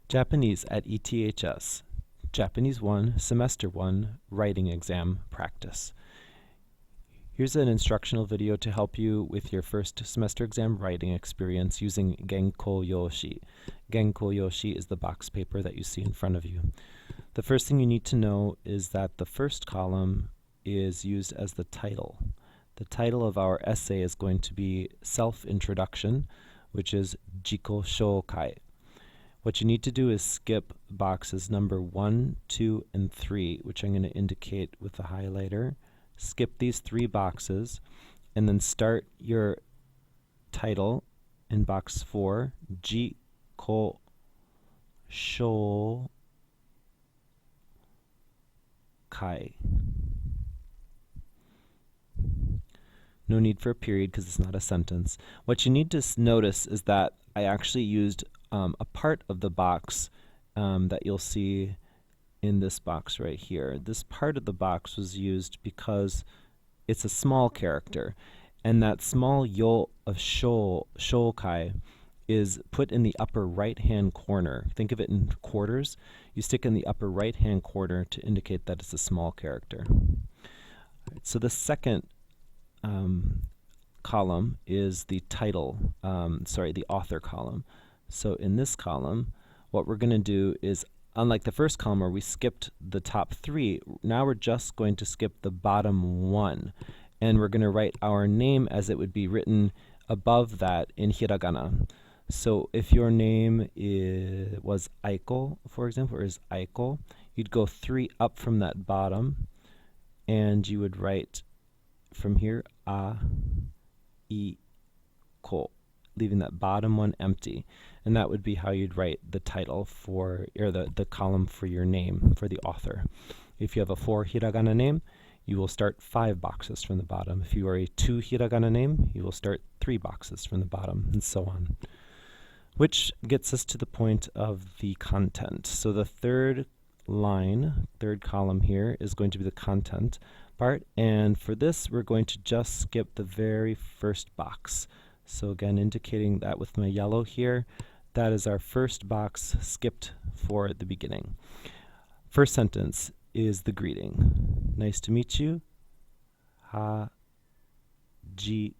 Japanese at ETHS, Japanese 1, Semester 1, Writing Exam Practice. Here's an instructional video to help you with your first semester exam writing experience using Genko Yoshi. Genko Yoshi is the box paper that you see in front of you. The first thing you need to know is that the first column is used as the title. The title of our essay is going to be Self-Introduction, which is Jiko Shoukai. What you need to do is skip boxes number 1, 2, and 3, which I'm going to indicate with the highlighter. Skip these 3 boxes, and then start your title in box 4, Jiko Shoukai. No need for a period because it's not a sentence. What you need to notice is that I actually used a part of the box that you'll see in this box right here. This part of the box was used because it's a small character, and that small yo of shoukai is put in the upper right-hand corner. Think of it in quarters. You stick in the upper right-hand corner to indicate that it's a small character. So the second column is the title, the author column. So in this column, what we're going to do is, unlike the first column where we skipped the top 3, now we're just going to skip the bottom 1. And we're going to write our name as it would be written above that in hiragana. So if your name was Aiko, for example, or is Aiko, you'd go 3 up from that bottom, and you would write from here, A, I, Ko, leaving that bottom one empty. And that would be how you'd write the title for, or the column for your name, for the author. If you have a 4 hiragana name, you will start 5 boxes from the bottom. If you are a 2 hiragana name, you will start 3 boxes from the bottom, and so on. Which gets us to the point of the content. So the third line, third column here, is going to be the content part, and for this we're going to just skip the very first box. So again, indicating that with my yellow here, that is our first box skipped for the beginning. First sentence is the greeting. Nice to meet you. Ha ji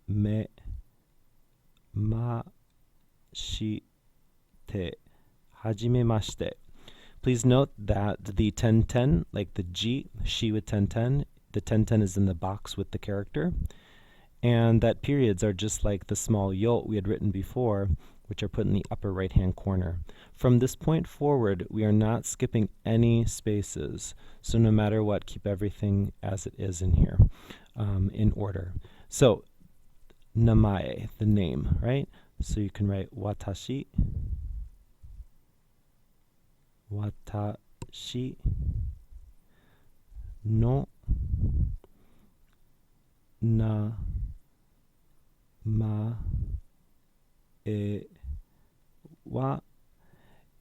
me ma shite. Hajimemashite. Please note that the 10-10, like the G, she with 10-10, the 10-10 is in the box with the character. And that periods are just like the small yo we had written before, which are put in the upper right-hand corner. From this point forward, we are not skipping any spaces. So no matter what, keep everything as it is in here, in order. So, namae, the name, right? So you can write watashi, watashi no na ma e wa.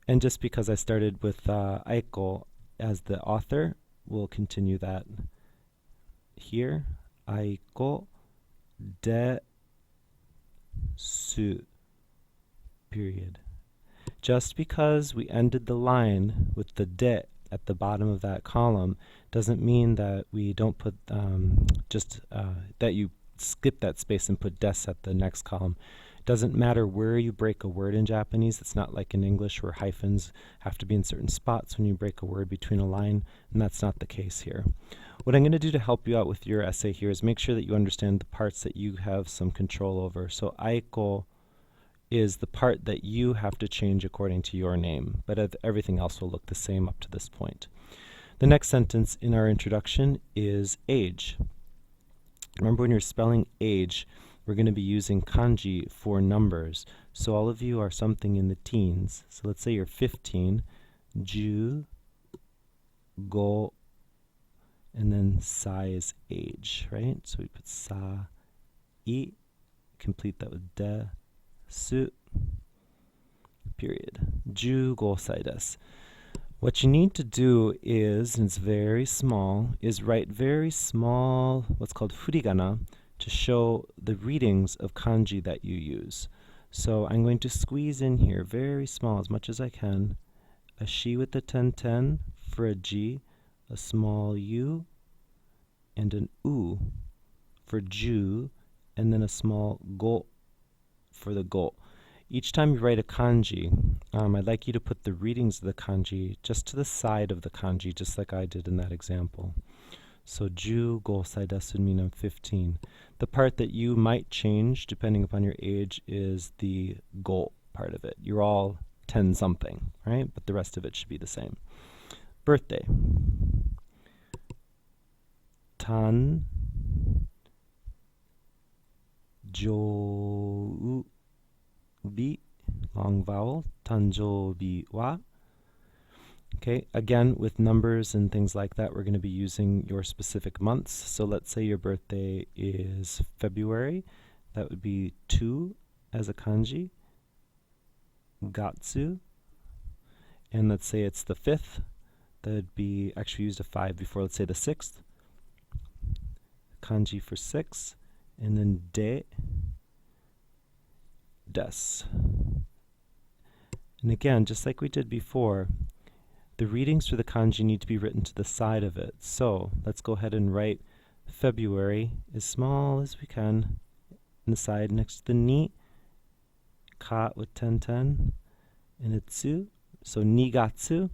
And just because I started with Aiko as the author, we'll continue that here. Aiko de su, period. Just because we ended the line with the de at the bottom of that column doesn't mean that we don't put that you skip that space and put des at the next column. It doesn't matter where you break a word in Japanese. It's not like in English where hyphens have to be in certain spots when you break a word between a line, and that's not the case here. What I'm going to do to help you out with your essay here is make sure that you understand the parts that you have some control over. So Aiko is the part that you have to change according to your name, but everything else will look the same up to this point. The next sentence in our introduction is age. Remember, when you're spelling age, we're going to be using kanji for numbers. So all of you are something in the teens. So let's say you're 15, ju, go, and then sa is age, right? So we put sa, I, complete that with de, su, period. 15 歳です. What you need to do is, and it's very small, is write very small, what's called furigana, to show the readings of kanji that you use. So I'm going to squeeze in here very small, as much as I can, a shi with the 10-10 for a ji, a small u, and an u for ju, and then a small go for the go. Each time you write a kanji, I'd like you to put the readings of the kanji just to the side of the kanji, just like I did in that example. So ju go saidasu would mean I'm 15. The part that you might change, depending upon your age, is the go part of it. You're all 10 something, right? But the rest of it should be the same. Birthday. Tan jo bi, long vowel, tanjoubi wa. Okay, again, with numbers and things like that, we're going to be using your specific months. So let's say your birthday is February. That would be 2 as a kanji, gatsu. And let's say it's the 5th. That would be, actually used a 5 before, let's say the 6th. Kanji for 6. And then de, des. And again, just like we did before, the readings for the kanji need to be written to the side of it. So let's go ahead and write February as small as we can on the side next to the ni, ka with 10-10, and a tsu, so nigatsu,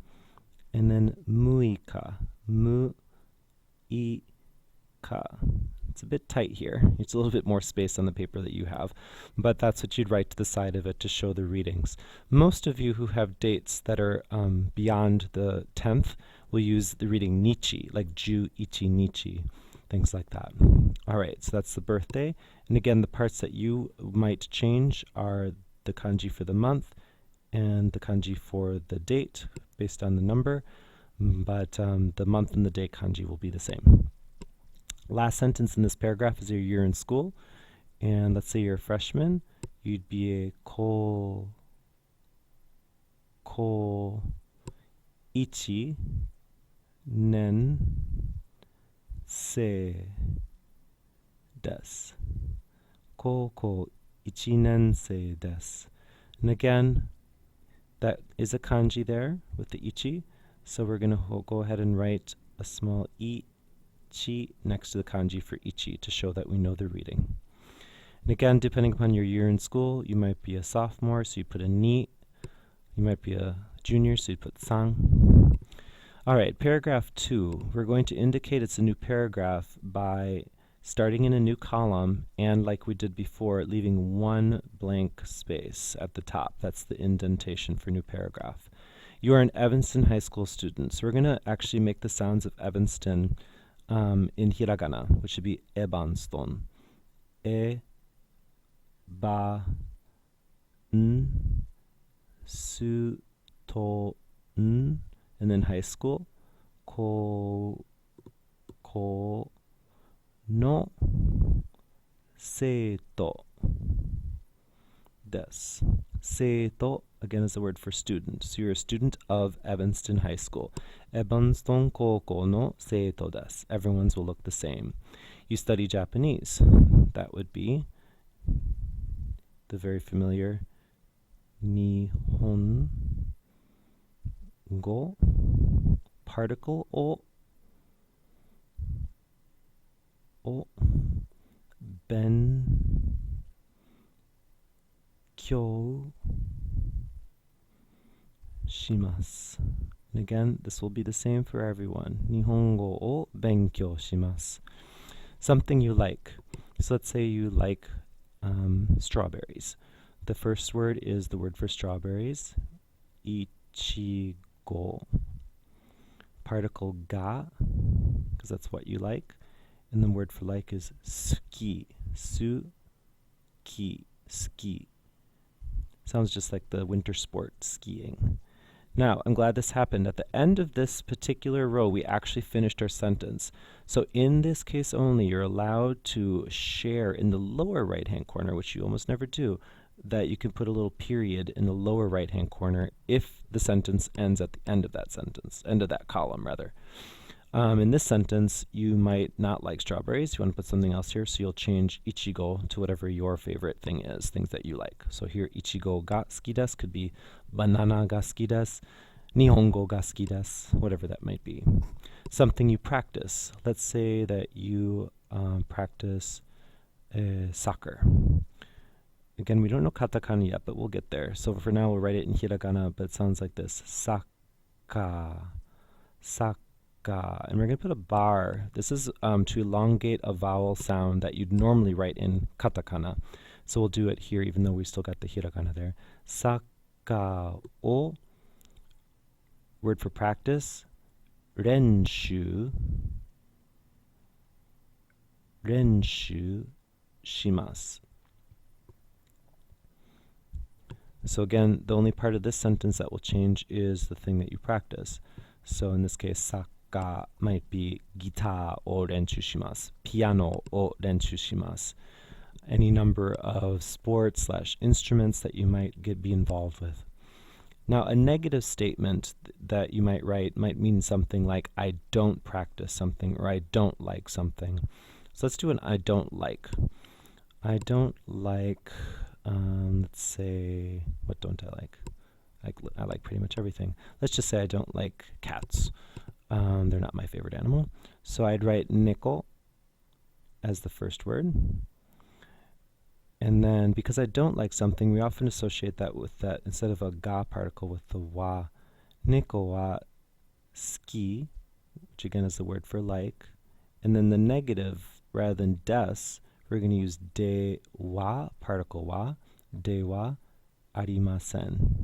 and then muika, mu-i-ka. It's a bit tight here. It's a little bit more space on the paper that you have, but that's what you'd write to the side of it to show the readings. Most of you who have dates that are beyond the 10th will use the reading nichi, like ju, ichi, nichi, things like that. All right, so that's the birthday. And again, the parts that you might change are the kanji for the month and the kanji for the date based on the number, but the month and the date kanji will be the same. Last sentence in this paragraph is your year in school, and let's say you're a freshman, you'd be a ko ichi nen sei desu. Ko ichi nen sei desu. And again, that is a kanji there with the ichi, so we're going to go ahead and write a small i chi next to the kanji for ichi to show that we know the reading. And again, depending upon your year in school, you might be a sophomore, so you put a ni. You might be a junior, so you put sang. All right, paragraph 2. We're going to indicate it's a new paragraph by starting in a new column and, like we did before, leaving one blank space at the top. That's the indentation for new paragraph. You are an Evanston High School student, so we're going to actually make the sounds of Evanston in hiragana, which should be ebanston. E, ba, n, su, to, n, and then high school. Ko, no, seito desu. Seito, again, is the word for student. So you're a student of Evanston High School. Evanston Koukou no seito desu. Everyone's will look the same. You study Japanese. That would be the very familiar Nihon go, particle o, ben, kyou, shimasu. And again, this will be the same for everyone. Nihongo o benkyou shimasu. Something you like. So let's say you like strawberries. The first word is the word for strawberries, ichigo. Particle ga, because that's what you like. And the word for like is suki, su-ki, ski. Sounds just like the winter sport, skiing. Now, I'm glad this happened. At the end of this particular row, we actually finished our sentence. So in this case only, you're allowed to share in the lower right-hand corner, which you almost never do, that you can put a little period in the lower right-hand corner if the sentence ends at the end of that sentence, end of that column, rather. In this sentence, you might not like strawberries. You want to put something else here, so you'll change ichigo to whatever your favorite thing is, things that you like. So here, ichigo ga suki desu could be banana ga suki desu, nihongo ga suki desu, whatever that might be. Something you practice. Let's say that you practice soccer. Again, we don't know katakana yet, but we'll get there. So for now, we'll write it in hiragana, but it sounds like this. Saka. Saka. And we're going to put a bar. This is to elongate a vowel sound that you'd normally write in katakana. So we'll do it here, even though we still got the hiragana there. Saka o, word for practice, renshu, renshu shimasu. So again, the only part of this sentence that will change is the thing that you practice. So in this case, saka might be guitar o renshu shimasu, piano o renshu shimasu. Any number of sports / instruments that you might be involved with. Now, a negative statement that you might write might mean something like, I don't practice something, or I don't like something. So let's do an I don't like. I don't like, let's say, what don't I like? I like pretty much everything. Let's just say I don't like cats. They're not my favorite animal. So I'd write neko as the first word. And then, because I don't like something, we often associate that with that, instead of a ga particle, with the wa. Neko wa suki, which again is the word for like. And then the negative, rather than des, we're going to use de wa, particle wa, de wa arimasen.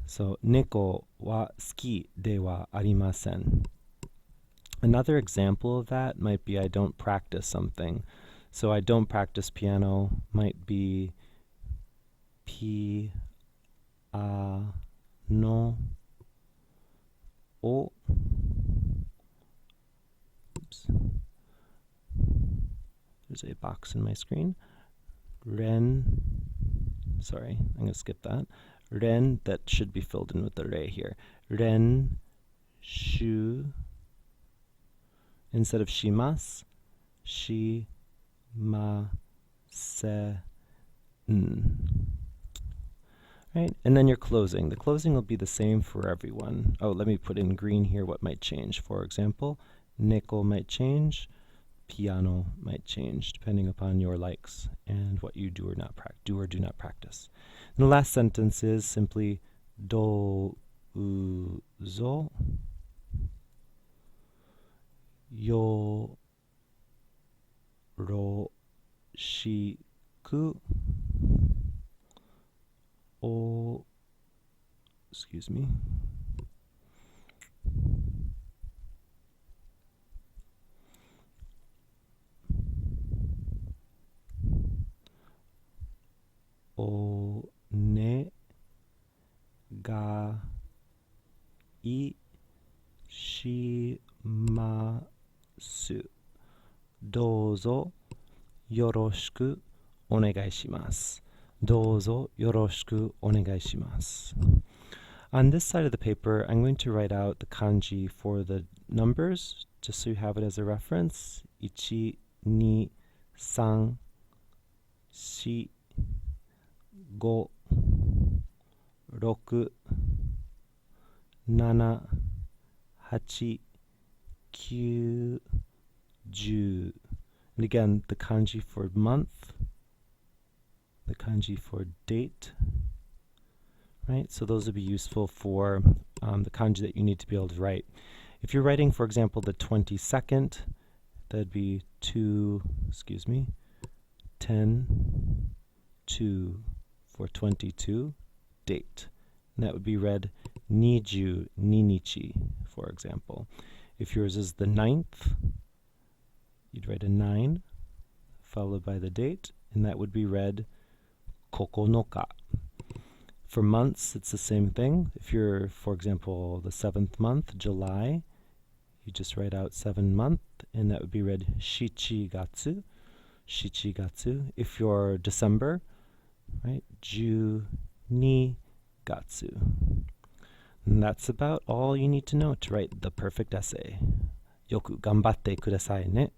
So, neko wa suki de wa arimasen. Another example of that might be I don't practice something. So I don't practice piano might be piano o. Oops. There's a box in my screen. Ren. Sorry, I'm going to skip that. Ren, that should be filled in with the re here. Ren shu. Instead of shimasu, shimasen. Right? And then your closing. The closing will be the same for everyone. Oh, let me put in green here what might change. For example, neko might change, piano might change, depending upon your likes and what you do or do not practice. And the last sentence is simply do uzo yoroshiku o, excuse me, o ne ga i shimasu. Douzo yoroshiku onegai shimasu. Douzo yoroshiku onegai shimasu. On this side of the paper, I'm going to write out the kanji for the numbers, just so you have it as a reference. 1, 2, 3, 4, 5, 6, 7, 8, 9, 10. And again, the kanji for month, the kanji for date, right? So those would be useful for the kanji that you need to be able to write. If you're writing, for example, the 22nd, that'd be 10, 2 for 22, date. And that would be read niju ninichi, for example. If yours is the 9th, you'd write a 9, followed by the date, and that would be read kokonoka. For months, it's the same thing. If you're, for example, the 7th month, July, you just write out 7 month, and that would be read shichigatsu, shichigatsu. If you're December, right, ju ni gatsu. And that's about all you need to know to write the perfect essay. Yoku ganbatte kudasai ne.